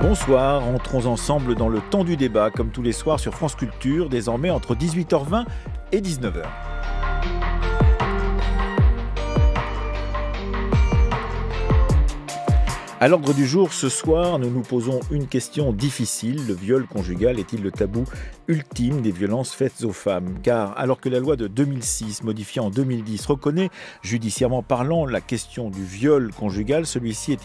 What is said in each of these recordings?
Bonsoir, entrons ensemble dans le temps du débat, comme tous les soirs sur France Culture, désormais entre 18h20 et 19h. À l'ordre du jour, ce soir, nous nous posons une question difficile. Le viol conjugal est-il le tabou ultime des violences faites aux femmes? Car alors que la loi de 2006, modifiée en 2010, reconnaît, judiciairement parlant, la question du viol conjugal, celui-ci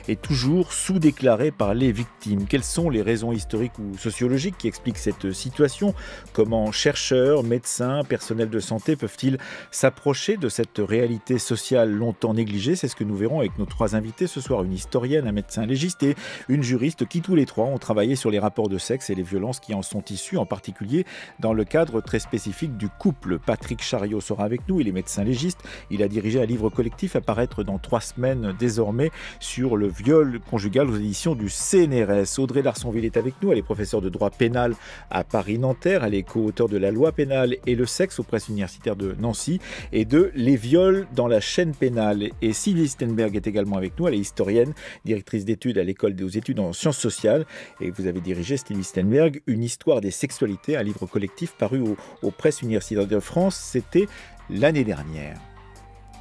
est toujours sous-déclaré par les victimes. Quelles sont les raisons historiques ou sociologiques qui expliquent cette situation? Comment chercheurs, médecins, personnels de santé peuvent-ils s'approcher de cette réalité sociale longtemps négligée? C'est ce que nous verrons avec nos trois invités ce soir. Une historienne, un médecin légiste et une juriste qui tous les trois ont travaillé sur les rapports de sexe et les violences qui en sont issues, en particulier dans le cadre très spécifique du couple. Patrick Chariot sera avec nous, il est médecin légiste, il a dirigé un livre collectif à paraître dans 3 semaines désormais sur le viol conjugal aux éditions du CNRS. Audrey Larsonville est avec nous, elle est professeure de droit pénal à Paris-Nanterre, elle est co-auteure de la loi pénale et le sexe aux presses universitaires de Nancy et de Les viols dans la chaîne pénale. Et Sylvie Stenberg est également avec nous, elle est historienne, directrice d'études à l'école des études en sciences sociales. Et vous avez dirigé, Sylvie Stenberg, Une histoire des sexualités, un livre collectif paru aux presses universitaires de France. C'était l'année dernière.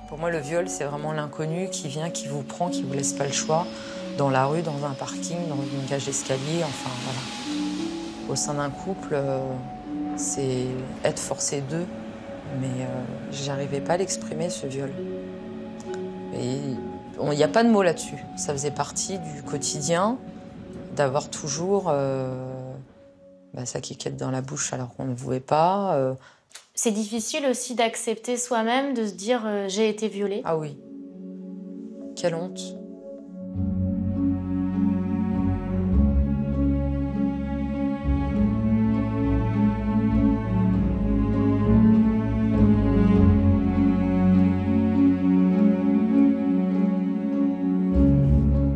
Pour moi, le viol, c'est vraiment l'inconnu qui vient, qui vous prend, qui vous laisse pas le choix, dans la rue, dans un parking, dans une cage d'escalier, enfin voilà. Au sein d'un couple, c'est être forcé d'eux, mais j'arrivais pas à l'exprimer, ce viol. Et il n'y a pas de mots là-dessus. Ça faisait partie du quotidien d'avoir toujours ça qui quête dans la bouche alors qu'on ne voulait pas. C'est difficile aussi d'accepter soi-même, de se dire j'ai été violée. Ah oui. Quelle honte.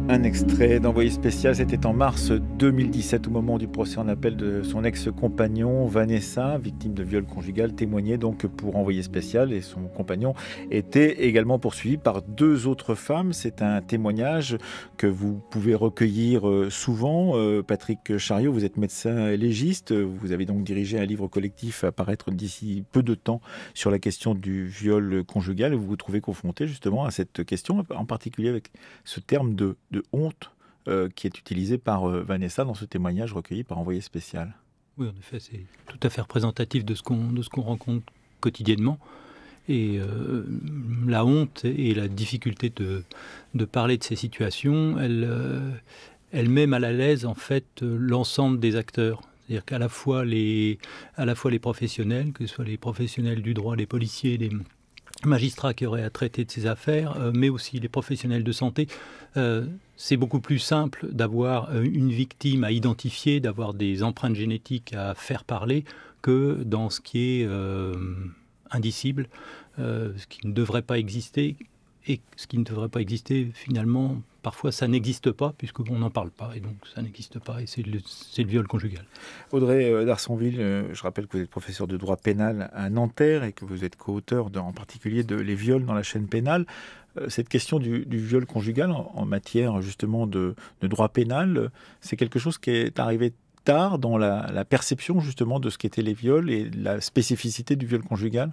Un extrait d'Envoyé spécial, c'était en mars 2017 au moment du procès en appel de son ex-compagnon Vanessa, victime de viol conjugal, témoignait donc pour Envoyé spécial et son compagnon était également poursuivi par 2 autres femmes. C'est un témoignage que vous pouvez recueillir souvent. Patrick Chariot, vous êtes médecin légiste, vous avez donc dirigé un livre collectif à paraître d'ici peu de temps sur la question du viol conjugal. Vous vous trouvez confronté justement à cette question, en particulier avec ce terme de honte qui est utilisé par Vanessa dans ce témoignage recueilli par Envoyé spécial. Oui, en effet, c'est tout à fait représentatif de ce qu'on rencontre quotidiennement. Et la honte et la difficulté de parler de ces situations, elle met mal à l'aise en fait l'ensemble des acteurs. C'est-à-dire qu'à la fois les professionnels, que ce soit les professionnels du droit, les policiers, les magistrats qui auraient à traiter de ces affaires, mais aussi les professionnels de santé. C'est beaucoup plus simple d'avoir une victime à identifier, d'avoir des empreintes génétiques à faire parler, que dans ce qui est indicible, ce qui ne devrait pas exister. Et ce qui ne devrait pas exister, finalement, parfois ça n'existe pas, puisqu'on n'en parle pas, et donc ça n'existe pas, et c'est le viol conjugal. Audrey Larsonville, je rappelle que vous êtes professeur de droit pénal à Nanterre, et que vous êtes co-auteur en particulier de Les viols dans la chaîne pénale. Cette question du viol conjugal en matière justement de droit pénal, c'est quelque chose qui est arrivé tard dans la perception justement de ce qu'étaient les viols et la spécificité du viol conjugal?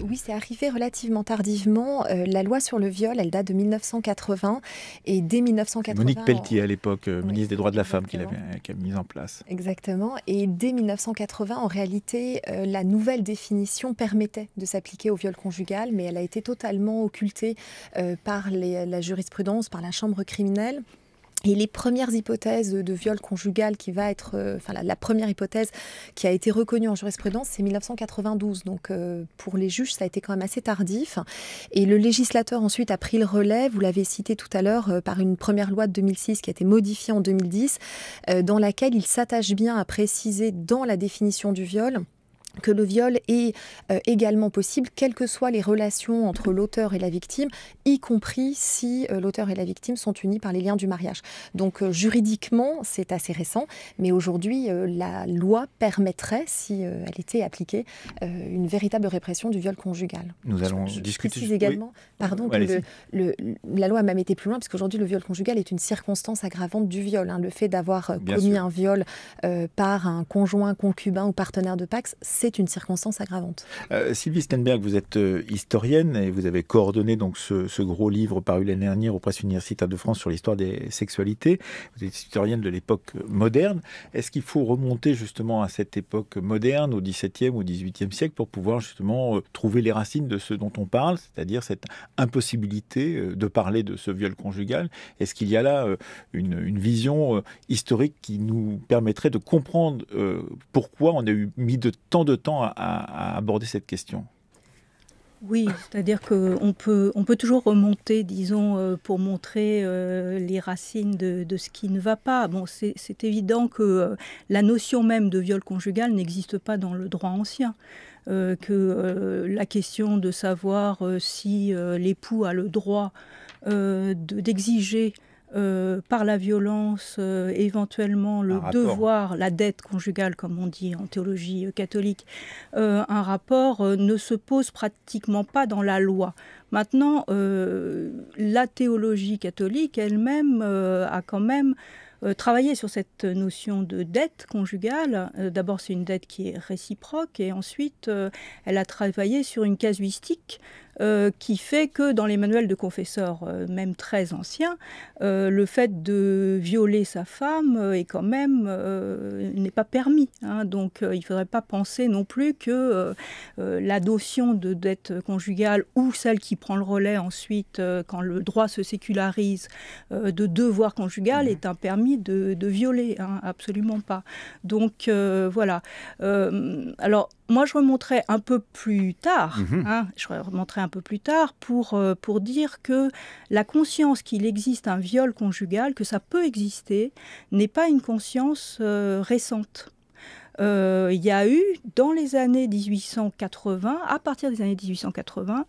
Oui, c'est arrivé relativement tardivement. La loi sur le viol, elle date de 1980. Et dès 1980... Monique Pelletier, à l'époque, ministre des Droits de la Femme, qui a mis en place. Exactement. Et dès 1980, en réalité, la nouvelle définition permettait de s'appliquer au viol conjugal, mais elle a été totalement occultée par la jurisprudence, par la chambre criminelle. Et les premières hypothèses de viol conjugal qui va être, la première hypothèse qui a été reconnue en jurisprudence, c'est 1992. Donc pour les juges, ça a été quand même assez tardif. Et le législateur ensuite a pris le relais, vous l'avez cité tout à l'heure, par une première loi de 2006 qui a été modifiée en 2010, dans laquelle il s'attache bien à préciser dans la définition du viol que le viol est également possible, quelles que soient les relations entre l'auteur et la victime, y compris si l'auteur et la victime sont unis par les liens du mariage. Donc juridiquement, c'est assez récent, mais aujourd'hui, la loi permettrait, si elle était appliquée, une véritable répression du viol conjugal. Nous allons je discuter. précise également, pardon, que la loi a même été plus loin, parce qu'aujourd'hui, le viol conjugal est une circonstance aggravante du viol. Le fait d'avoir commis un viol par un conjoint, concubin ou partenaire de Pacs, c'est une circonstance aggravante. Sylvie Stenberg, vous êtes historienne et vous avez coordonné donc ce gros livre paru l'année dernière aux Presses universitaires de France sur l'histoire des sexualités. Vous êtes historienne de l'époque moderne. Est-ce qu'il faut remonter justement à cette époque moderne, au XVIIe ou XVIIIe siècle, pour pouvoir justement trouver les racines de ce dont on parle, c'est-à-dire cette impossibilité de parler de ce viol conjugal? Est-ce qu'il y a là une vision historique qui nous permettrait de comprendre pourquoi on a mis tant de temps à aborder cette question? Oui, c'est-à-dire qu'on peut toujours remonter, disons, pour montrer les racines de ce qui ne va pas. Bon, c'est évident que la notion même de viol conjugal n'existe pas dans le droit ancien. La question de savoir si l'époux a le droit d'exiger par la violence, éventuellement le devoir, la dette conjugale, comme on dit en théologie catholique, un rapport ne se pose pratiquement pas dans la loi. Maintenant, la théologie catholique elle-même a quand même travaillé sur cette notion de dette conjugale. D'abord, c'est une dette qui est réciproque, et ensuite, elle a travaillé sur une casuistique qui fait que dans les manuels de confesseurs, même très anciens, le fait de violer sa femme est quand même n'est pas permis. Donc il ne faudrait pas penser non plus que la notion de dette conjugale, ou celle qui prend le relais ensuite quand le droit se sécularise, de devoir conjugal est un permis de violer. Absolument pas. Donc voilà. Alors moi, je remonterai un peu plus tard, pour dire que la conscience qu'il existe un viol conjugal, que ça peut exister, n'est pas une conscience récente. Il y a eu, dans les années 1880, à partir des années 1880,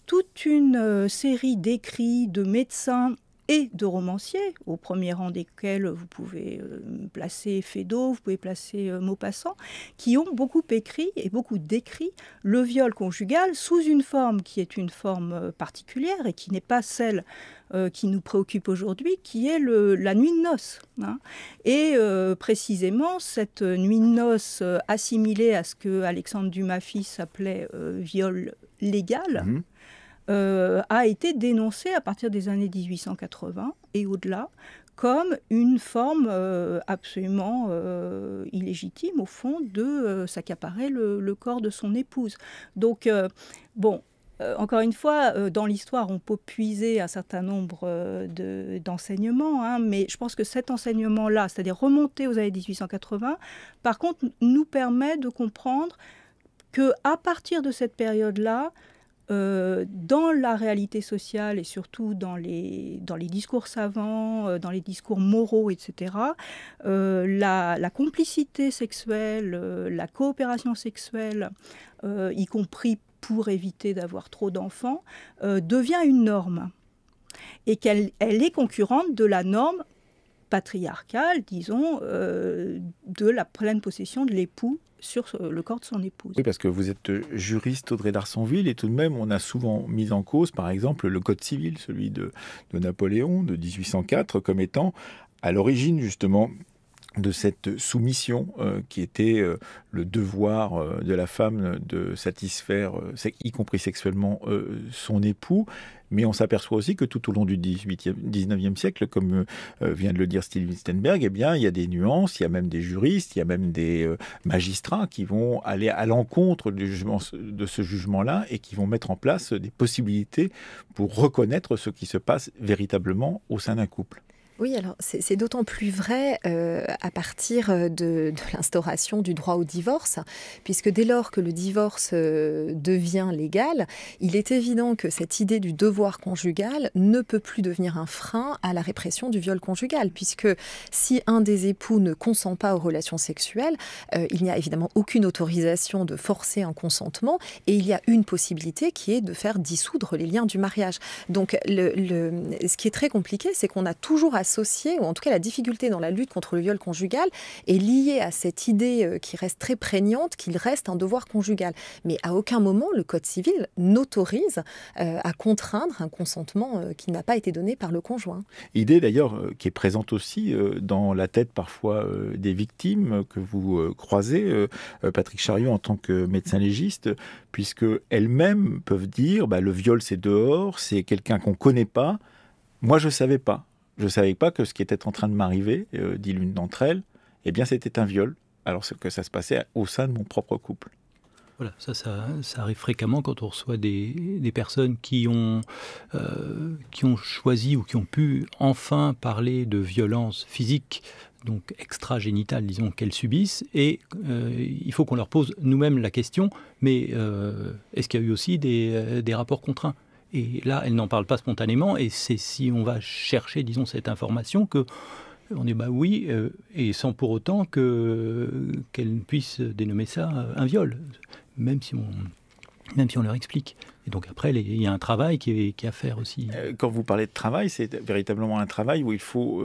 toute une série d'écrits de médecins et de romanciers, au premier rang desquels vous pouvez placer Feydeau, vous pouvez placer Maupassant, qui ont beaucoup écrit et beaucoup décrit le viol conjugal sous une forme qui est une forme particulière et qui n'est pas celle qui nous préoccupe aujourd'hui, qui est la nuit de noces. Et précisément, cette nuit de noces assimilée à ce que Alexandre Dumas fils appelait viol légal, a été dénoncée à partir des années 1880 et au-delà comme une forme absolument illégitime, au fond, de s'accaparer le corps de son épouse. Donc, encore une fois, dans l'histoire, on peut puiser un certain nombre d'enseignements, mais je pense que cet enseignement-là, c'est-à-dire remonter aux années 1880, par contre, nous permet de comprendre qu'à partir de cette période-là, dans la réalité sociale et surtout dans les discours savants, dans les discours moraux, etc., la complicité sexuelle, la coopération sexuelle, y compris pour éviter d'avoir trop d'enfants, devient une norme. Et qu'elle est concurrente de la norme patriarcale, disons, de la pleine possession de l'époux sur le corps de son épouse. Oui, parce que vous êtes juriste, Audrey d'Arsonville, et tout de même, on a souvent mis en cause, par exemple, le Code civil, celui de Napoléon, de 1804, comme étant à l'origine, justement, de cette soumission qui était le devoir de la femme de satisfaire, y compris sexuellement, son époux. Mais on s'aperçoit aussi que tout au long du 19e siècle, comme vient de le dire Sylvie Stenberg, eh bien, il y a des nuances, il y a même des juristes, il y a même des magistrats qui vont aller à l'encontre de ce jugement-là et qui vont mettre en place des possibilités pour reconnaître ce qui se passe véritablement au sein d'un couple. Oui, alors c'est d'autant plus vrai à partir de l'instauration du droit au divorce, puisque dès lors que le divorce devient légal, il est évident que cette idée du devoir conjugal ne peut plus devenir un frein à la répression du viol conjugal, puisque si un des époux ne consent pas aux relations sexuelles, il n'y a évidemment aucune autorisation de forcer un consentement, et il y a une possibilité qui est de faire dissoudre les liens du mariage. Donc ce qui est très compliqué, c'est qu'on a toujours associé, ou en tout cas la difficulté dans la lutte contre le viol conjugal est liée à cette idée qui reste très prégnante qu'il reste un devoir conjugal. Mais à aucun moment le Code civil n'autorise à contraindre un consentement qui n'a pas été donné par le conjoint. Idée d'ailleurs qui est présente aussi dans la tête parfois des victimes que vous croisez, Patrick Chariot, en tant que médecin légiste, puisque elles-mêmes peuvent dire le viol c'est dehors, c'est quelqu'un qu'on ne connaît pas. Moi je ne savais pas. Je ne savais pas que ce qui était en train de m'arriver, dit l'une d'entre elles, eh bien c'était un viol, alors que ça se passait au sein de mon propre couple. Voilà, ça arrive fréquemment quand on reçoit des personnes qui ont choisi ou qui ont pu enfin parler de violences physiques, donc extragénitales, disons, qu'elles subissent. Et il faut qu'on leur pose nous-mêmes la question, mais est-ce qu'il y a eu aussi des rapports contraints ? Et là, elles n'en parlent pas spontanément, et c'est si on va chercher, disons, cette information que on dit oui, et sans pour autant qu'elles puissent dénommer ça un viol, même si on leur explique. Et donc après, il y a un travail qui est à faire aussi. Quand vous parlez de travail, c'est véritablement un travail où il faut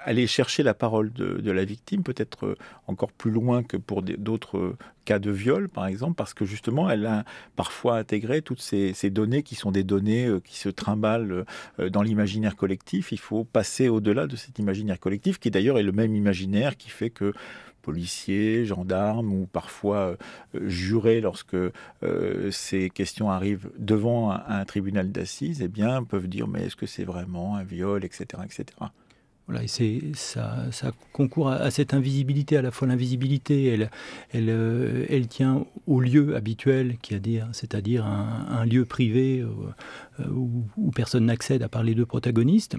aller chercher la parole de la victime, peut-être encore plus loin que pour d'autres cas de viol, par exemple, parce que justement, elle a parfois intégré toutes ces données qui sont des données qui se trimballent dans l'imaginaire collectif. Il faut passer au-delà de cet imaginaire collectif, qui d'ailleurs est le même imaginaire qui fait que policiers, gendarmes ou parfois jurés, lorsque ces questions arrivent devant un tribunal d'assises, eh bien, peuvent dire mais est-ce que c'est vraiment un viol, etc., etc. Voilà, et ça concourt à cette invisibilité. À la fois l'invisibilité, elle tient au lieu habituel, c'est-à-dire un lieu privé où personne n'accède à part les deux protagonistes.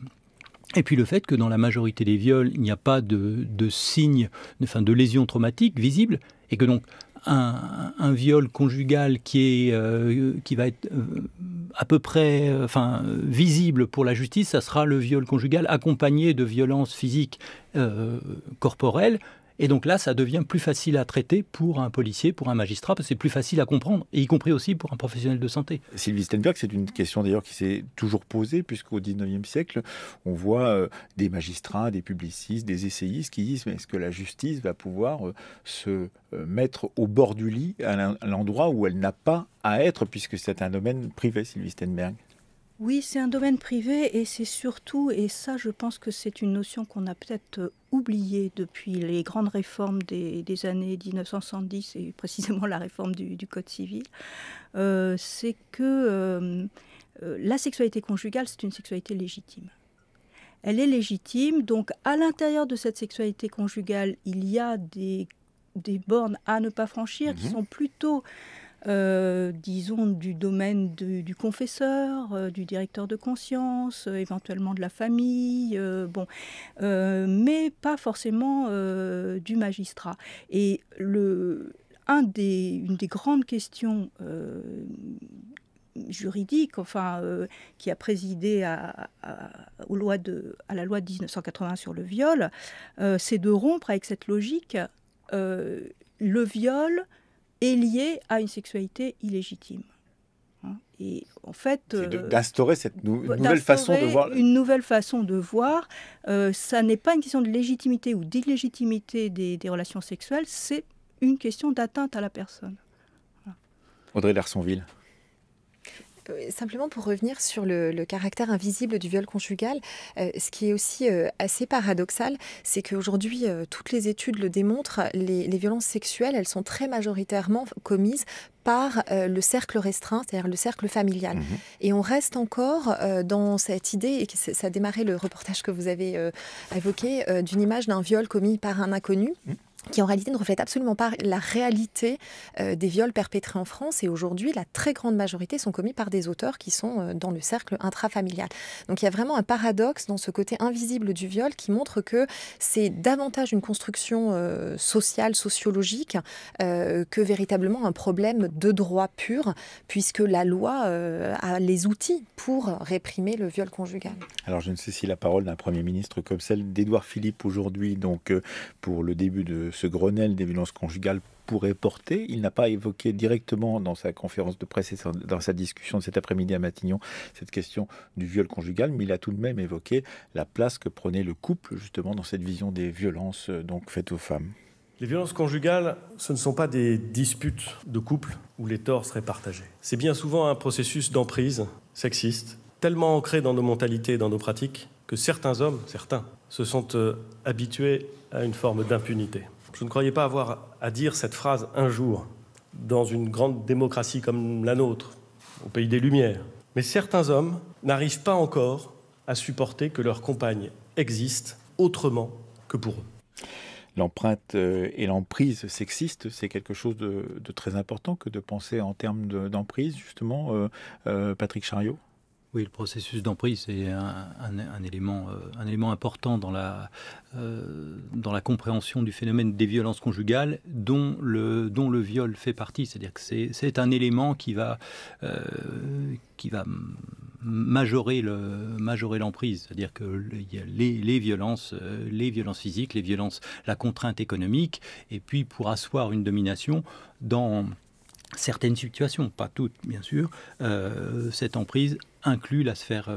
Et puis le fait que dans la majorité des viols, il n'y a pas de signes, de lésions traumatiques visibles, et que donc un viol conjugal qui va être à peu près visible pour la justice, ça sera le viol conjugal accompagné de violences physiques corporelles. Et donc là, ça devient plus facile à traiter pour un policier, pour un magistrat, parce que c'est plus facile à comprendre, et y compris aussi pour un professionnel de santé. Sylvie Stenberg, c'est une question d'ailleurs qui s'est toujours posée, puisqu'au XIXe siècle, on voit des magistrats, des publicistes, des essayistes qui disent mais est-ce que la justice va pouvoir se mettre au bord du lit à l'endroit où elle n'a pas à être, puisque c'est un domaine privé, Sylvie Stenberg? Oui, c'est un domaine privé et c'est surtout, et ça je pense que c'est une notion qu'on a peut-être oubliée depuis les grandes réformes des années 1970 et précisément la réforme du Code civil, c'est que la sexualité conjugale, c'est une sexualité légitime. Elle est légitime, donc à l'intérieur de cette sexualité conjugale, il y a des bornes à ne pas franchir qui sont plutôt... disons du domaine du confesseur, du directeur de conscience, éventuellement de la famille, mais pas forcément du magistrat. Et une des grandes questions juridiques, qui a présidé à la loi de 1980 sur le viol, c'est de rompre avec cette logique. Le viol est lié à une sexualité illégitime. Et en fait... C'est d'instaurer cette nouvelle façon de voir... Une nouvelle façon de voir. Ça n'est pas une question de légitimité ou d'illégitimité des relations sexuelles, c'est une question d'atteinte à la personne. Voilà. Audrey Larsonville. Simplement pour revenir sur le caractère invisible du viol conjugal, ce qui est aussi assez paradoxal, c'est qu'aujourd'hui, toutes les études le démontrent, les violences sexuelles, elles sont très majoritairement commises par le cercle restreint, c'est-à-dire le cercle familial. Et on reste encore dans cette idée, et ça a démarré le reportage que vous avez évoqué, d'une image d'un viol commis par un inconnu. qui en réalité ne reflète absolument pas la réalité des viols perpétrés en France. Et aujourd'hui, la très grande majorité sont commis par des auteurs qui sont dans le cercle intrafamilial. Donc il y a vraiment un paradoxe dans ce côté invisible du viol qui montre que c'est davantage une construction sociale, sociologique, que véritablement un problème de droit pur, puisque la loi a les outils pour réprimer le viol conjugal. Alors je ne sais si la parole d'un Premier ministre comme celle d'Édouard Philippe aujourd'hui, donc pour le début de ce Grenelle des violences conjugales, pourrait porter. Il n'a pas évoqué directement dans sa conférence de presse et dans sa discussion de cet après-midi à Matignon cette question du viol conjugal, mais il a tout de même évoqué la place que prenait le couple justement dans cette vision des violences donc faites aux femmes. Les violences conjugales, ce ne sont pas des disputes de couple où les torts seraient partagés. C'est bien souvent un processus d'emprise sexiste, tellement ancré dans nos mentalités et dans nos pratiques, que certains hommes, se sont habitués à une forme d'impunité. Je ne croyais pas avoir à dire cette phrase un jour, dans une grande démocratie comme la nôtre, au pays des Lumières. Mais certains hommes n'arrivent pas encore à supporter que leur compagne existe autrement que pour eux. L'empreinte et l'emprise sexiste, c'est quelque chose de très important que de penser en termes d'emprise, justement, Patrick Chariot. Oui, le processus d'emprise est un élément important dans la compréhension du phénomène des violences conjugales dont le viol fait partie. C'est-à-dire que c'est un élément qui va majorer l'emprise. C'est-à-dire que il y a les violences physiques, la contrainte économique, et puis pour asseoir une domination dans certaines situations, pas toutes bien sûr, cette emprise inclut la sphère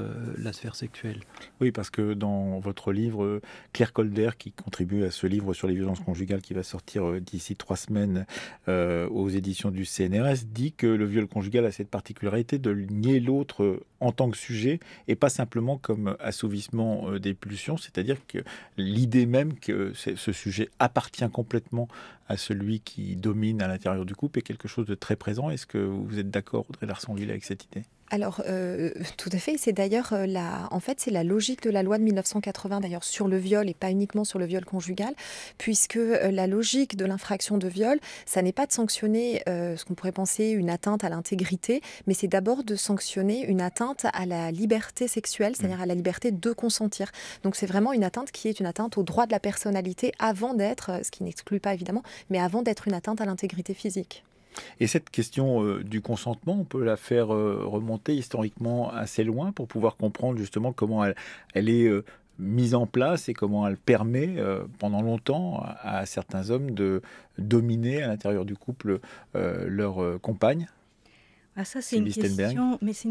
sexuelle. Oui, parce que dans votre livre, Claire Colder, qui contribue à ce livre sur les violences conjugales qui va sortir d'ici 3 semaines aux éditions du CNRS, dit que le viol conjugal a cette particularité de nier l'autre en tant que sujet et pas simplement comme assouvissement des pulsions, c'est-à-dire que l'idée même que ce sujet appartient complètement à celui qui domine à l'intérieur du couple est quelque chose de très présent. Est-ce que vous êtes d'accord, Audrey Larson-Ville, avec cette idée ? Alors, tout à fait. C'est d'ailleurs c'est la logique de la loi de 1980, d'ailleurs, sur le viol et pas uniquement sur le viol conjugal, puisque la logique de l'infraction de viol, ça n'est pas de sanctionner ce qu'on pourrait penser une atteinte à l'intégrité, mais c'est d'abord de sanctionner une atteinte à la liberté sexuelle, c'est-à-dire à la liberté de consentir. Donc, c'est vraiment une atteinte qui est une atteinte au droit de la personnalité avant d'être, ce qui n'exclut pas évidemment, mais avant d'être une atteinte à l'intégrité physique. Et cette question du consentement, on peut la faire remonter historiquement assez loin pour pouvoir comprendre justement comment elle est mise en place et comment elle permet pendant longtemps à certains hommes de dominer à l'intérieur du couple leur compagne. Ah, ça, c'est une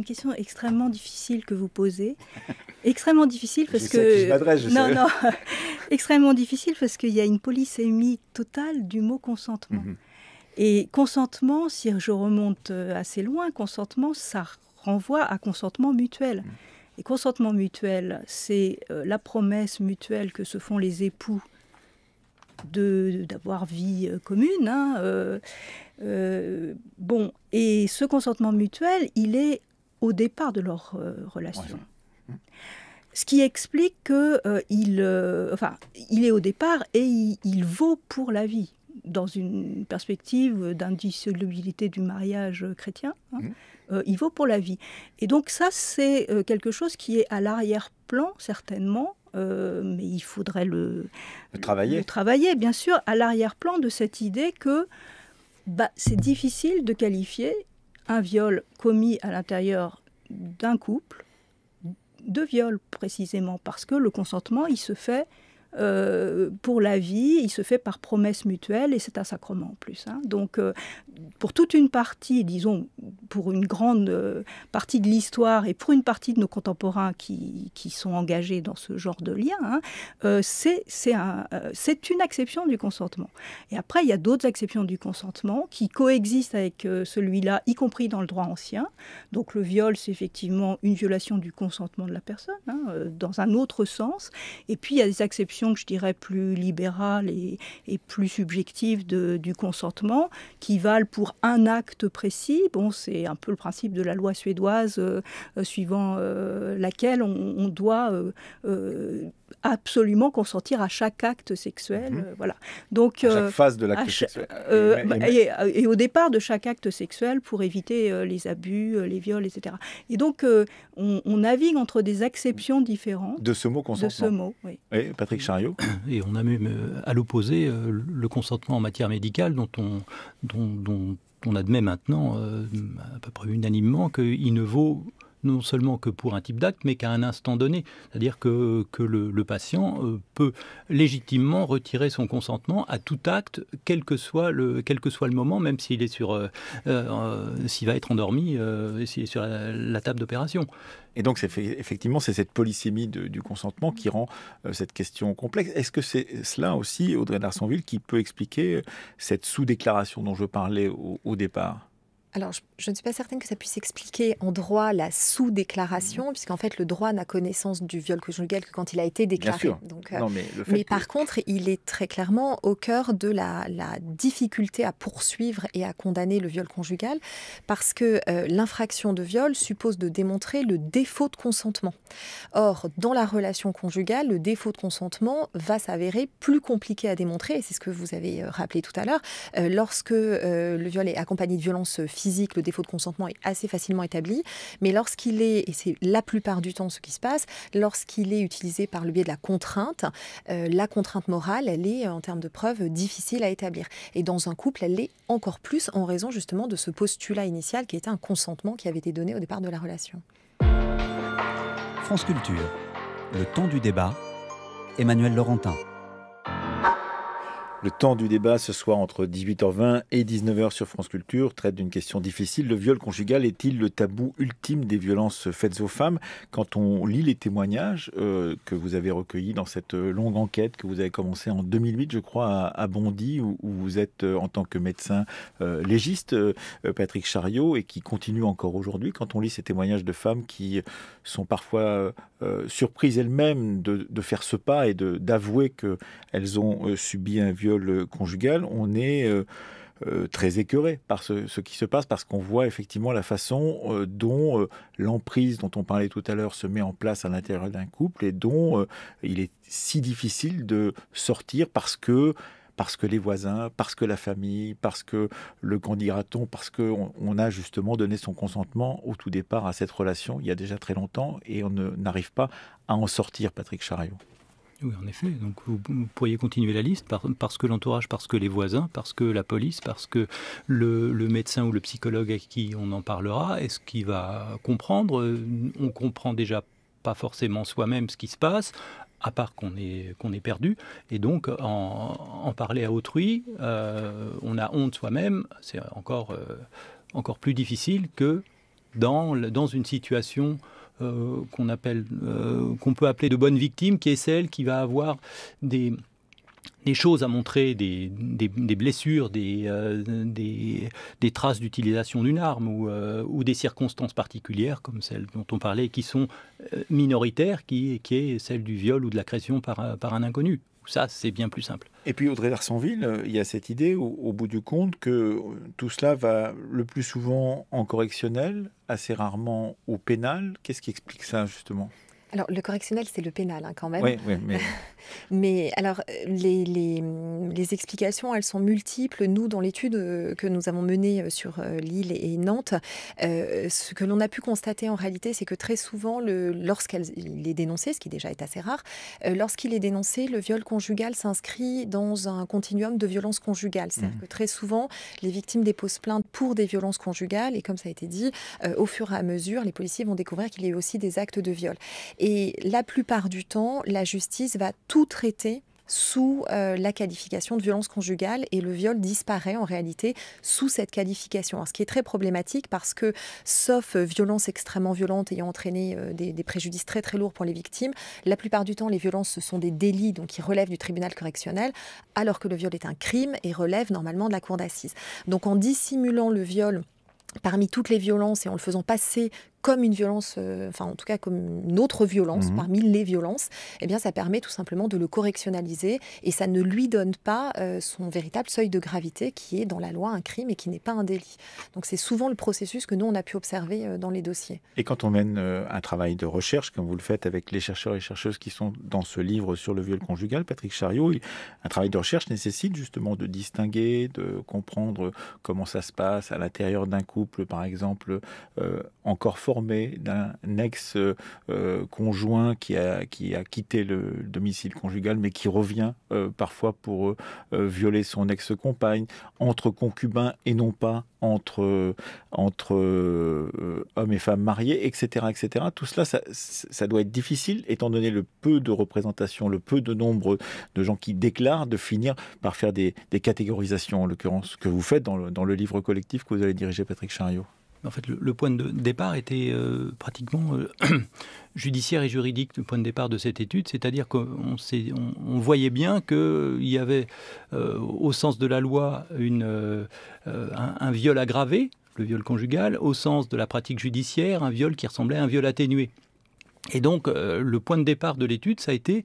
question extrêmement difficile que vous posez. Extrêmement difficile parce extrêmement difficile parce qu'il y a une polysémie totale du mot consentement. Et consentement, si je remonte assez loin, consentement, ça renvoie à consentement mutuel. Et consentement mutuel, c'est la promesse mutuelle que se font les époux d'avoir vie commune. Et ce consentement mutuel, il est au départ de leur relation. Ce qui explique qu'il est au départ et il vaut pour la vie. Dans une perspective d'indissolubilité du mariage chrétien, il vaut pour la vie. Et donc ça, c'est quelque chose qui est à l'arrière-plan, certainement, mais il faudrait le travailler, bien sûr, à l'arrière-plan de cette idée que c'est difficile de qualifier un viol commis à l'intérieur d'un couple de viol, précisément, parce que le consentement, il se fait pour la vie, il se fait par promesse mutuelle et c'est un sacrement en plus. Donc, pour toute une partie, disons, pour une grande partie de l'histoire et pour une partie de nos contemporains qui sont engagés dans ce genre de lien, c'est une acception du consentement. Et après, il y a d'autres acceptions du consentement qui coexistent avec celui-là, y compris dans le droit ancien. Donc, le viol, c'est effectivement une violation du consentement de la personne, dans un autre sens. Et puis, il y a des acceptions que je dirais plus libérales et plus subjectives du consentement, qui valent pour un acte précis. Bon, c'est un peu le principe de la loi suédoise, suivant laquelle on doit absolument consentir à chaque acte sexuel. Voilà. Donc, à chaque phase de l'acte sexuel. Et au départ de chaque acte sexuel pour éviter les abus, les viols, etc. Et donc, on navigue entre des acceptions différentes. De ce mot consentement. De ce mot, oui. Oui, Patrick Chariot. Et on a même, à l'opposé, le consentement en matière médicale dont on admet maintenant à peu près unanimement qu'il ne vaut non seulement que pour un type d'acte, mais qu'à un instant donné. C'est-à-dire que le patient peut légitimement retirer son consentement à tout acte, quel que soit le moment, même s'il est s'il va être endormi, s'il est sur la table d'opération. Et donc, effectivement, c'est cette polysémie du consentement qui rend cette question complexe. Est-ce que c'est cela aussi, Audrey d'Arsonville, qui peut expliquer cette sous-déclaration dont je parlais au départ ? Alors, je ne suis pas certaine que ça puisse expliquer en droit la sous-déclaration, puisqu'en fait, le droit n'a connaissance du viol conjugal que quand il a été déclaré. Bien sûr. Donc, mais par contre, il est très clairement au cœur de la difficulté à poursuivre et à condamner le viol conjugal, parce que l'infraction de viol suppose de démontrer le défaut de consentement. Or, dans la relation conjugale, le défaut de consentement va s'avérer plus compliqué à démontrer, et c'est ce que vous avez rappelé tout à l'heure. Lorsque le viol est accompagné de violences physique, le défaut de consentement est assez facilement établi, mais lorsqu'il est, et c'est la plupart du temps ce qui se passe, lorsqu'il est utilisé par le biais de la contrainte morale, elle est, en termes de preuves, difficile à établir. Et dans un couple, elle l'est encore plus en raison justement de ce postulat initial qui était un consentement qui avait été donné au départ de la relation. France Culture, le temps du débat, Emmanuel Laurentin. Le temps du débat ce soir entre 18h20 et 19h sur France Culture traite d'une question difficile. Le viol conjugal est-il le tabou ultime des violences faites aux femmes ? Quand on lit les témoignages que vous avez recueillis dans cette longue enquête que vous avez commencée en 2008, je crois, à Bondy, où vous êtes en tant que médecin légiste, Patrick Chariot, et qui continue encore aujourd'hui, quand on lit ces témoignages de femmes qui sont parfois surprises elles-mêmes de faire ce pas et d'avouer qu'elles ont subi un viol conjugal, on est très écœuré par ce qui se passe, parce qu'on voit effectivement la façon dont l'emprise dont on parlait tout à l'heure se met en place à l'intérieur d'un couple, et dont il est si difficile de sortir parce que les voisins, parce que la famille, parce que le candidaton, parce qu'on a justement donné son consentement au tout départ à cette relation il y a déjà très longtemps, et on n'arrive pas à en sortir, Patrick Chariot. Oui, en effet. Donc vous pourriez continuer la liste parce que l'entourage, parce que les voisins, parce que la police, parce que le médecin ou le psychologue à qui on en parlera, est-ce qu'il va comprendre ? On comprend déjà pas forcément soi-même ce qui se passe, à part qu'on est perdu. Et donc, en parler à autrui, on a honte soi-même. C'est encore plus difficile que dans une situation qu'on peut appeler de bonne victime, qui est celle qui va avoir des choses à montrer, des blessures, des traces d'utilisation d'une arme ou des circonstances particulières comme celles dont on parlait, qui sont minoritaires, qui est celle du viol ou de l'agression par un inconnu. Ça, c'est bien plus simple. Et puis, Audrey d'Arsonville, il y a cette idée, au bout du compte, que tout cela va le plus souvent en correctionnel, assez rarement au pénal. Qu'est-ce qui explique ça, justement ? Alors, le correctionnel, c'est le pénal, quand même. Oui, mais... mais alors, les explications, elles sont multiples. Nous, dans l'étude que nous avons menée sur Lille et Nantes, ce que l'on a pu constater en réalité, c'est que très souvent, lorsqu'il est dénoncé, ce qui déjà est assez rare, lorsqu'il est dénoncé, le viol conjugal s'inscrit dans un continuum de violences conjugales. C'est-à-dire que très souvent, les victimes déposent plainte pour des violences conjugales, et comme ça a été dit, au fur et à mesure, les policiers vont découvrir qu'il y a eu aussi des actes de viol. Et la plupart du temps, la justice va tout traiter sous la qualification de violence conjugale, et le viol disparaît en réalité sous cette qualification. Alors, ce qui est très problématique parce que, sauf violence extrêmement violente ayant entraîné des préjudices très très lourds pour les victimes, la plupart du temps les violences ce sont des délits donc qui relèvent du tribunal correctionnel, alors que le viol est un crime et relève normalement de la cour d'assises. Donc en dissimulant le viol parmi toutes les violences et en le faisant passer comme une violence, en tout cas comme une autre violence parmi les violences, eh bien ça permet tout simplement de le correctionnaliser et ça ne lui donne pas son véritable seuil de gravité qui est dans la loi un crime et qui n'est pas un délit. Donc c'est souvent le processus que nous on a pu observer dans les dossiers. Et quand on mène un travail de recherche, comme vous le faites avec les chercheurs et chercheuses qui sont dans ce livre sur le viol conjugal, Patrick Chariot, un travail de recherche nécesse justement de distinguer, de comprendre comment ça se passe à l'intérieur d'un couple, par exemple, encore formé d'un ex-conjoint qui a quitté le domicile conjugal, mais qui revient parfois pour violer son ex-compagne, entre concubins et non pas entre hommes et femmes mariés, etc., etc. Tout cela, ça doit être difficile, étant donné le peu de représentation, le peu de nombre de gens qui déclarent, de finir par faire des catégorisations, en l'occurrence, que vous faites dans le livre collectif que vous allez diriger, Patrick Chariot. En fait, le point de départ était pratiquement judiciaire et juridique, le point de départ de cette étude, c'est-à-dire qu'on voyait bien qu'il y avait, au sens de la loi, un viol aggravé, le viol conjugal, au sens de la pratique judiciaire, un viol qui ressemblait à un viol atténué. Et donc, le point de départ de l'étude, ça a été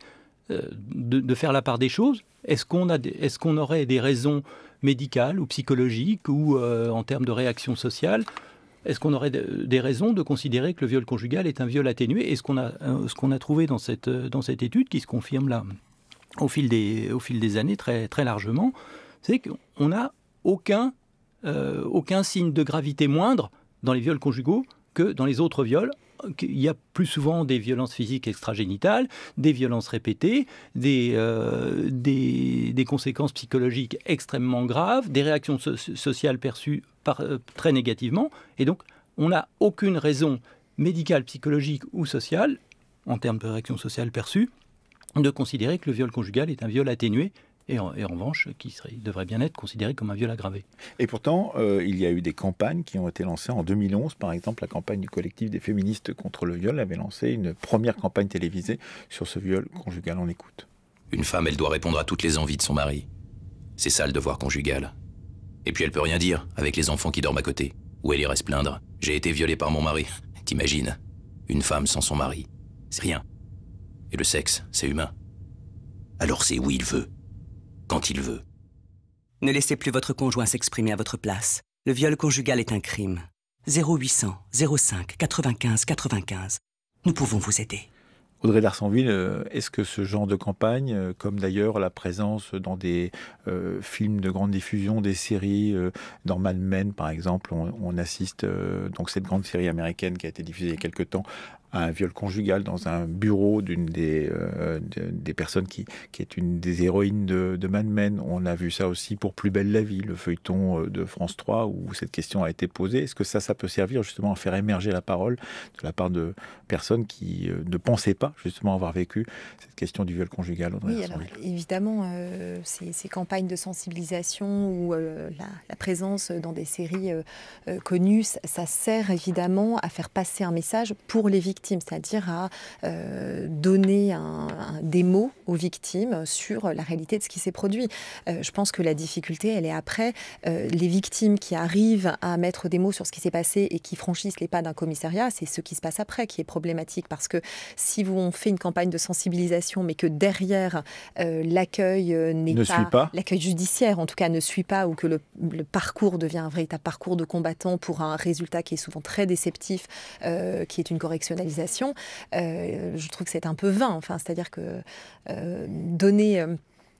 de faire la part des choses. Est-ce qu'on aurait des raisons médicales ou psychologiques ou en termes de réaction sociale? Est-ce qu'on aurait des raisons de considérer que le viol conjugal est un viol atténué? Et ce qu'on a trouvé dans cette étude, qui se confirme là au fil des années très, très largement, c'est qu'on n'a aucun signe de gravité moindre dans les viols conjugaux que dans les autres viols. Il y a plus souvent des violences physiques extragénitales, des violences répétées, des conséquences psychologiques extrêmement graves, des réactions sociales perçues très négativement. Et donc, on n'a aucune raison médicale, psychologique ou sociale, en termes de réactions sociales perçues, de considérer que le viol conjugal est un viol atténué. Et en revanche, qui devrait bien être considéré comme un viol aggravé. Et pourtant, il y a eu des campagnes qui ont été lancées en 2011. Par exemple, la campagne du collectif des féministes contre le viol avait lancé une première campagne télévisée sur ce viol conjugal. On écoute. Une femme, elle doit répondre à toutes les envies de son mari. C'est ça le devoir conjugal. Et puis elle peut rien dire, avec les enfants qui dorment à côté. Ou elle irait se plaindre. J'ai été violée par mon mari. T'imagines? Une femme sans son mari. C'est rien. Et le sexe, c'est humain. Alors c'est où il veut. Quand il veut. Ne laissez plus votre conjoint s'exprimer à votre place. Le viol conjugal est un crime. 0800 05 95 95. Nous pouvons vous aider. Audrey d'Arsonville, est-ce que ce genre de campagne, comme d'ailleurs la présence dans des films de grande diffusion, des séries, dans Mad Men par exemple, on assiste donc cette grande série américaine qui a été diffusée il y a quelque temps, un viol conjugal dans un bureau d'une des personnes qui est une des héroïnes de Mad Men. On a vu ça aussi pour Plus belle la vie, le feuilleton de France 3 où cette question a été posée. Est-ce que ça peut servir justement à faire émerger la parole de la part de personnes qui ne pensaient pas justement avoir vécu cette question du viol conjugal? Oui, alors évidemment, ces campagnes de sensibilisation ou la présence dans des séries connues, ça sert évidemment à faire passer un message pour les victimes, c'est-à-dire à donner des mots aux victimes sur la réalité de ce qui s'est produit. Je pense que la difficulté, elle est après. Les victimes qui arrivent à mettre des mots sur ce qui s'est passé et qui franchissent les pas d'un commissariat, c'est ce qui se passe après qui est problématique, parce que si on fait une campagne de sensibilisation, mais que derrière l'accueil l'accueil judiciaire en tout cas ne suit pas, ou que le parcours devient un véritable parcours de combattant pour un résultat qui est souvent très déceptif, qui est une correctionnalisation, je trouve que c'est un peu vain. Enfin, c'est-à-dire que donner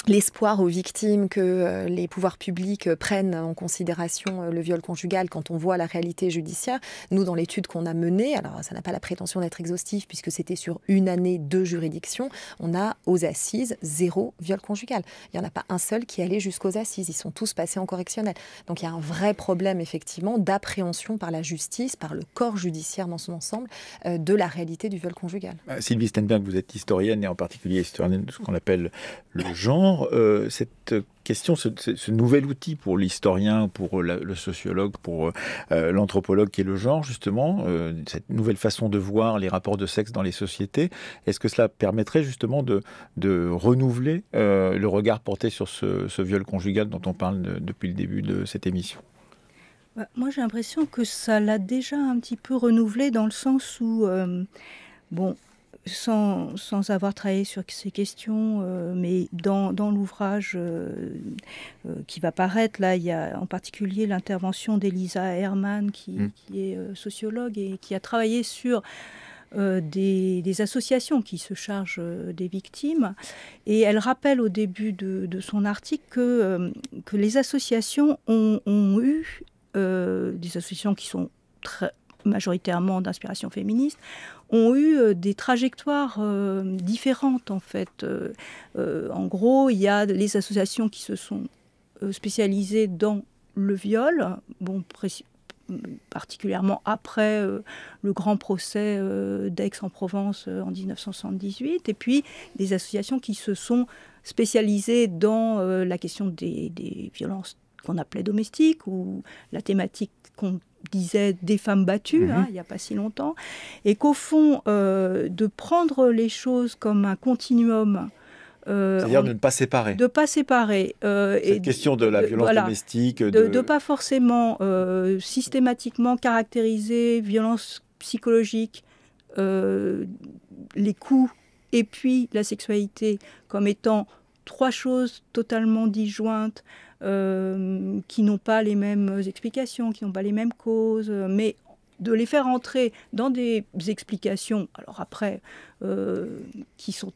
l'espoir aux victimes que les pouvoirs publics prennent en considération le viol conjugal quand on voit la réalité judiciaire. Nous, dans l'étude qu'on a menée, alors ça n'a pas la prétention d'être exhaustif puisque c'était sur une année de juridiction, on a aux assises 0 viol conjugal. Il n'y en a pas un seul qui allait jusqu'aux assises. Ils sont tous passés en correctionnel. Donc il y a un vrai problème effectivement d'appréhension par la justice, par le corps judiciaire dans son ensemble, de la réalité du viol conjugal. Sylvie Stenberg, vous êtes historienne et en particulier historienne de ce qu'on appelle le genre. Cette question, ce nouvel outil pour l'historien, pour le sociologue, pour l'anthropologue qui est le genre, justement, cette nouvelle façon de voir les rapports de sexe dans les sociétés, est-ce que cela permettrait justement de renouveler le regard porté sur ce viol conjugal dont on parle depuis le début de cette émission ? Moi, j'ai l'impression que ça l'a déjà un petit peu renouvelé dans le sens où, sans avoir travaillé sur ces questions, mais dans l'ouvrage qui va paraître, là, il y a en particulier l'intervention d'Elisa Herrmann, qui est sociologue et qui a travaillé sur des associations qui se chargent des victimes. Et elle rappelle au début de son article que les associations ont eu, des associations qui sont majoritairement d'inspiration féministe, ont eu des trajectoires différentes en fait. En gros, il y a les associations qui se sont spécialisées dans le viol, particulièrement après le grand procès d'Aix-en-Provence en 1978, et puis des associations qui se sont spécialisées dans la question des violences qu'on appelait domestiques, ou la thématique qu'on disait des femmes battues, il n'y a pas si longtemps, et qu'au fond, de prendre les choses comme un continuum, c'est-à-dire de ne pas séparer. De ne pas séparer. Cette question de la violence domestique. De ne pas forcément systématiquement caractériser violence psychologique, les coups et puis la sexualité comme étant trois choses totalement disjointes, qui n'ont pas les mêmes explications, qui n'ont pas les mêmes causes, mais de les faire entrer dans des explications, alors après, qui sont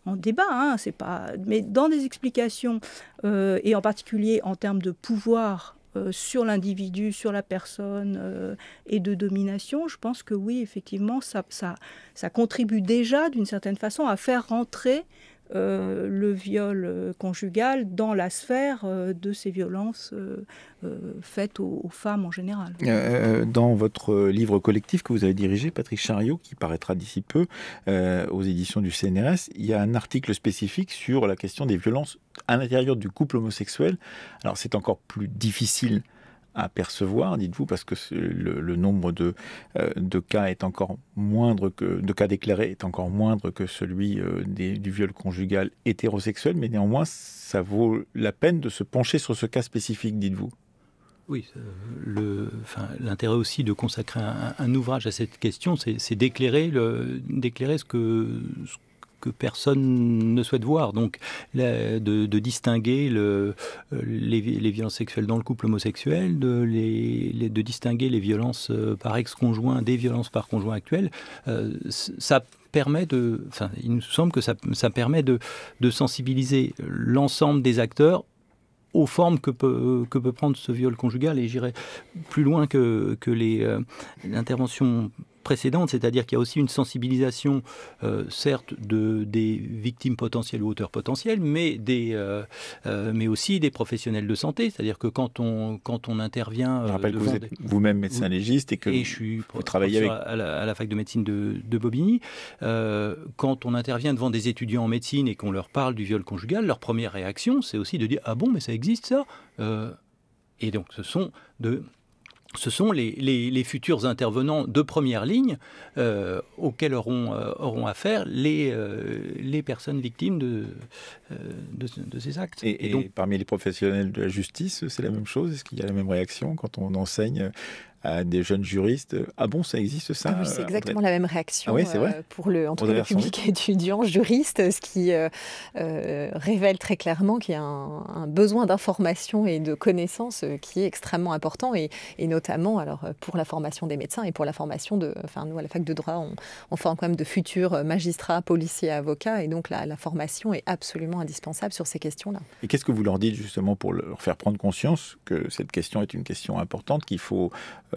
en débat, c'est pas, mais dans des explications, et en particulier en termes de pouvoir sur l'individu, sur la personne, et de domination, je pense que oui, effectivement, ça contribue déjà d'une certaine façon à faire rentrer le viol conjugal dans la sphère de ces violences faites aux femmes en général. Dans votre livre collectif que vous avez dirigé, Patrick Chariot, qui paraîtra d'ici peu aux éditions du CNRS, il y a un article spécifique sur la question des violences à l'intérieur du couple homosexuel. Alors c'est encore plus difficile à percevoir, dites-vous, parce que le nombre de cas est encore moindre de cas déclarés est encore moindre que celui du viol conjugal hétérosexuel, mais néanmoins, ça vaut la peine de se pencher sur ce cas spécifique, dites-vous. Oui, l'intérêt aussi de consacrer un ouvrage à cette question, c'est d'éclairer ce que personne ne souhaite voir. Donc, de distinguer les violences sexuelles dans le couple homosexuel, de distinguer les violences par ex-conjoint des violences par conjoint actuel, ça permet il nous semble que ça permet de sensibiliser l'ensemble des acteurs aux formes que peut prendre ce viol conjugal. Et j'irai plus loin que l'intervention précédente, c'est-à-dire qu'il y a aussi une sensibilisation, certes, des victimes potentielles ou auteurs potentiels, mais aussi des professionnels de santé. C'est-à-dire que quand on intervient... Je rappelle que vous êtes vous-même médecin légiste et que vous travaillez à la fac de médecine de Bobigny. Quand on intervient devant des étudiants en médecine et qu'on leur parle du viol conjugal, leur première réaction, c'est aussi de dire « Ah bon, mais ça existe ça ?» Et donc, ce sont les futurs intervenants de première ligne auxquels auront affaire les personnes victimes de ces actes. Et donc, parmi les professionnels de la justice, c'est la même chose? Est-ce qu'il y a la même réaction quand on enseigne à des jeunes juristes? Ah bon, ça existe ça? Oui, c'est exactement la même réaction pour le public étudiant juriste, ce qui révèle très clairement qu'il y a un besoin d'information et de connaissances qui est extrêmement important, et notamment alors, pour la formation des médecins et pour la formation nous à la fac de droit, on forme quand même de futurs magistrats, policiers, avocats, et donc la formation est absolument indispensable sur ces questions-là. Et qu'est-ce que vous leur dites justement pour leur faire prendre conscience que cette question est une question importante, qu'il faut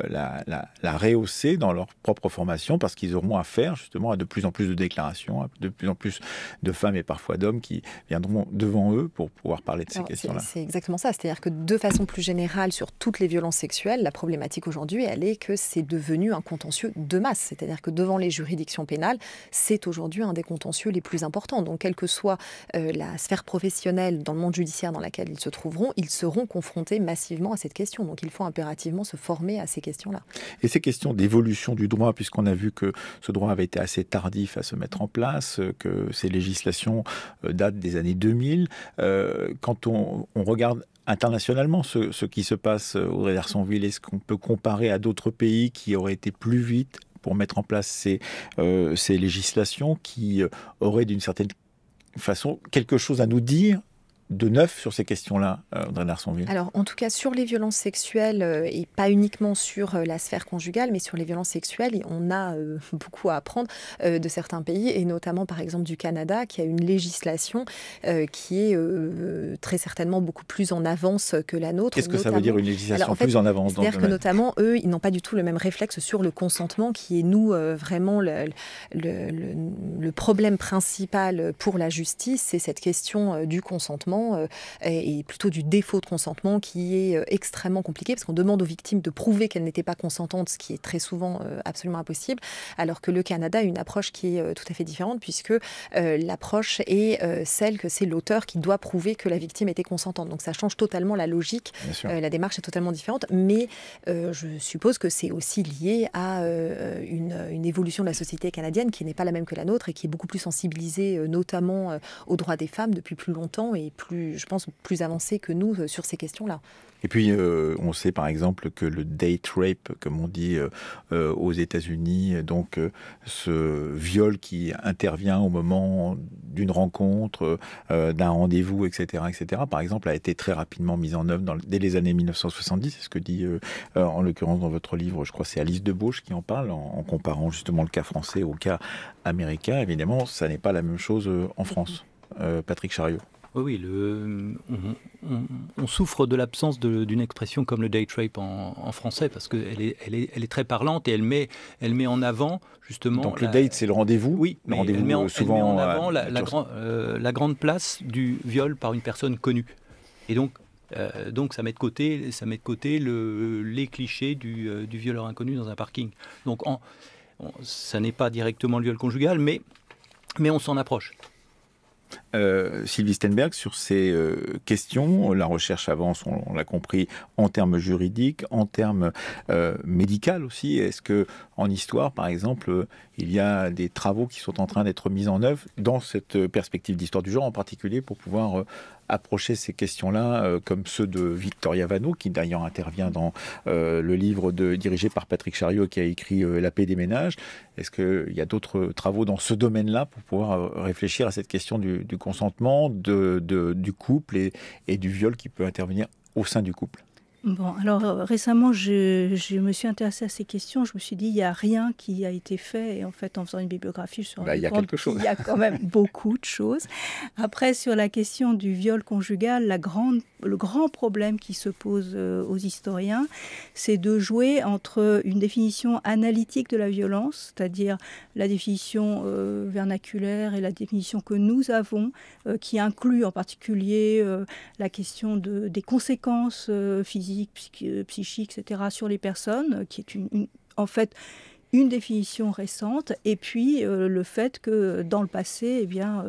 la rehausser dans leur propre formation, parce qu'ils auront affaire justement à de plus en plus de déclarations, à de plus en plus de femmes et parfois d'hommes qui viendront devant eux pour pouvoir parler de ces questions-là. C'est exactement ça, c'est-à-dire que de façon plus générale sur toutes les violences sexuelles, la problématique aujourd'hui, elle est que c'est devenu un contentieux de masse, c'est-à-dire que devant les juridictions pénales, c'est aujourd'hui un des contentieux les plus importants. Donc quelle que soit la sphère professionnelle dans le monde judiciaire dans laquelle ils se trouveront, ils seront confrontés massivement à cette question. Donc il faut impérativement se former à ces questions-là. Et ces questions d'évolution du droit, puisqu'on a vu que ce droit avait été assez tardif à se mettre en place, que ces législations datent des années 2000, quand on regarde internationalement ce qui se passe, Audrey d'Arsonville, est-ce qu'on peut comparer à d'autres pays qui auraient été plus vite pour mettre en place ces législations, qui auraient d'une certaine façon quelque chose à nous dire de neuf sur ces questions-là, Audrey d'Arsonville? Alors, en tout cas, sur les violences sexuelles, et pas uniquement sur la sphère conjugale, mais sur les violences sexuelles, on a beaucoup à apprendre de certains pays, et notamment, par exemple, du Canada, qui a une législation qui est très certainement beaucoup plus en avance que la nôtre. Qu'est-ce que ça veut dire, une législation en fait, plus en avance? C'est-à-dire que, notamment, eux, ils n'ont pas du tout le même réflexe sur le consentement, qui est, nous, vraiment le problème principal pour la justice, c'est cette question du consentement, et plutôt du défaut de consentement, qui est extrêmement compliqué, parce qu'on demande aux victimes de prouver qu'elles n'étaient pas consentantes, ce qui est très souvent absolument impossible, alors que le Canada a une approche qui est tout à fait différente, puisque l'approche est celle que c'est l'auteur qui doit prouver que la victime était consentante. Donc ça change totalement la logique, la démarche est totalement différente, mais je suppose que c'est aussi lié à une évolution de la société canadienne qui n'est pas la même que la nôtre, et qui est beaucoup plus sensibilisée notamment aux droits des femmes depuis plus longtemps, et plus, je pense, plus avancée que nous sur ces questions-là. Et puis, on sait par exemple que le date rape, comme on dit aux États-Unis, donc ce viol qui intervient au moment d'une rencontre, d'un rendez-vous, etc., par exemple, a été très rapidement mis en œuvre dès les années 1970. C'est ce que dit, en l'occurrence, dans votre livre, je crois que c'est Alice Debauche qui en parle, en comparant justement le cas français au cas américain. Évidemment, ça n'est pas la même chose en France. Patrick Chariot. Oui, on souffre de l'absence d'une expression comme le date rape en français, parce qu'elle est très parlante, et elle met en avant justement... Donc le date, c'est le rendez-vous? Oui, le rendez-vous elle met en avant la grande place du viol par une personne connue. Et donc ça met de côté les clichés du violeur inconnu dans un parking. Donc ça n'est pas directement le viol conjugal, mais on s'en approche. Sylvie Stenberg, sur ces questions, la recherche avance, on l'a compris, en termes juridiques, en termes médicaux aussi. Est-ce que en histoire, par exemple, il y a des travaux qui sont en train d'être mis en œuvre dans cette perspective d'histoire du genre en particulier, pour pouvoir approcher ces questions-là, comme ceux de Victoria Vanneau, qui d'ailleurs intervient dans le livre dirigé par Patrick Chariot, qui a écrit La paix des ménages. Est-ce qu'il y a d'autres travaux dans ce domaine-là pour pouvoir réfléchir à cette question du consentement, du couple et du viol qui peut intervenir au sein du couple? Bon, alors récemment, je me suis intéressée à ces questions. Je me suis dit, il n'y a rien qui a été fait. Et en fait, en faisant une bibliographie, je me suis rendu compte qu'il y a quand même beaucoup de choses. Après, sur la question du viol conjugal, le grand problème qui se pose aux historiens, c'est de jouer entre une définition analytique de la violence, c'est-à-dire la définition vernaculaire et la définition que nous avons, qui inclut en particulier la question des conséquences physiques, psychiques, etc., sur les personnes, qui est en fait une définition récente, et puis le fait que dans le passé, eh bien,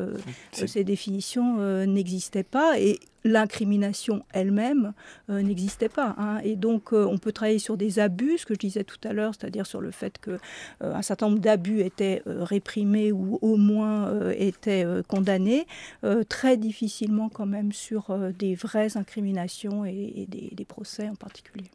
ces définitions n'existaient pas, et l'incrimination elle-même n'existait pas. Hein. Et donc, on peut travailler sur des abus, ce que je disais tout à l'heure, c'est-à-dire sur le fait qu'un certain nombre d'abus étaient réprimés ou au moins étaient condamnés, très difficilement quand même sur des vraies incriminations et des procès en particulier.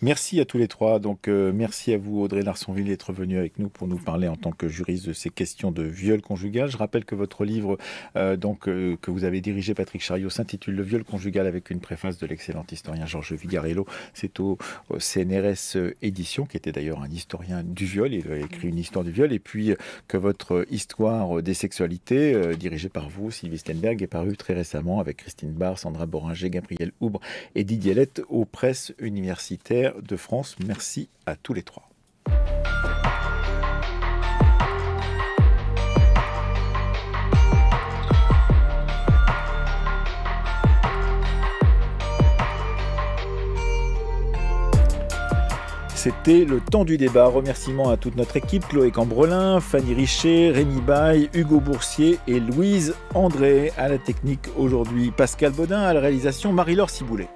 Merci à tous les trois. Donc, merci à vous, Audrey d'Arsonville, d'être venue avec nous pour nous parler en tant que juriste de ces questions de viol conjugal. Je rappelle que votre livre, que vous avez dirigé, Patrick Chariot, s'intitule Le viol conjugal, avec une préface de l'excellent historien Georges Vigarello. C'est au CNRS Éditions, qui était d'ailleurs un historien du viol. Il a écrit une histoire du viol. Et puis que votre histoire des sexualités, dirigée par vous, Sylvie Stenberg, est parue très récemment avec Christine Barr, Sandra Boringer, Gabriel Houbre et Didier Lett aux presses universitaires de France. Merci à tous les trois. C'était le temps du débat. Remerciements à toute notre équipe, Chloé Cambrelin, Fanny Richer, Rémi Baye, Hugo Boursier et Louise André. À la technique aujourd'hui, Pascal Baudin, à la réalisation, Marie-Laure Ciboulet.